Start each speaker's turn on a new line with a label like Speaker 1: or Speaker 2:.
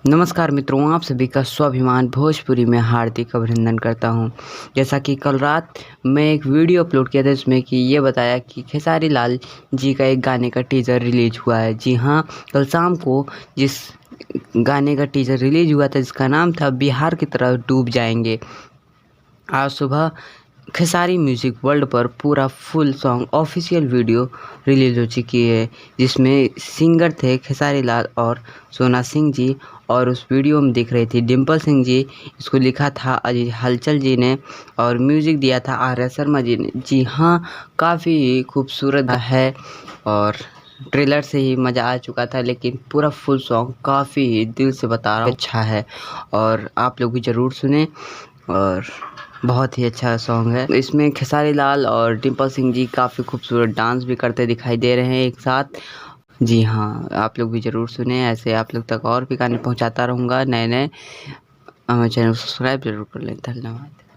Speaker 1: नमस्कार मित्रों, आप सभी का स्वाभिमान भोजपुरी में हार्दिक अभिनंदन करता हूं। जैसा कि कल रात मैं एक वीडियो अपलोड किया था जिसमें कि ये बताया कि खेसारी लाल जी का एक गाने का टीज़र रिलीज हुआ है। जी हां, कल शाम को जिस गाने का टीज़र रिलीज हुआ था जिसका नाम था बिहार की तरफ डूब जाएंगे, आज सुबह खेसारी म्यूज़िक वर्ल्ड पर पूरा full song official video release हो चुकी है, जिसमें सिंगर थे खेसारी लाल और सोना सिंह जी। और उस वीडियो में दिख रही थी डिम्पल सिंह जी। इसको लिखा था अजय हलचल जी ने और म्यूज़िक दिया था आर्या शर्मा जी ने। जी हाँ, काफ़ी खूबसूरत है और ट्रेलर से ही मज़ा आ चुका था, लेकिन पूरा फुल सॉन्ग काफ़ी दिल से बता रहा हूँ अच्छा है और आप लोग भी ज़रूर सुने। और बहुत ही अच्छा सॉन्ग है। इसमें खेसारी लाल और डिम्पल सिंह जी काफ़ी खूबसूरत डांस भी करते दिखाई दे रहे हैं एक साथ। जी हाँ, आप लोग भी ज़रूर सुने। ऐसे आप लोग तक और भी गाने पहुंचाता रहूँगा नए-नए। हमारे चैनल को सब्सक्राइब ज़रूर कर लें। धन्यवाद।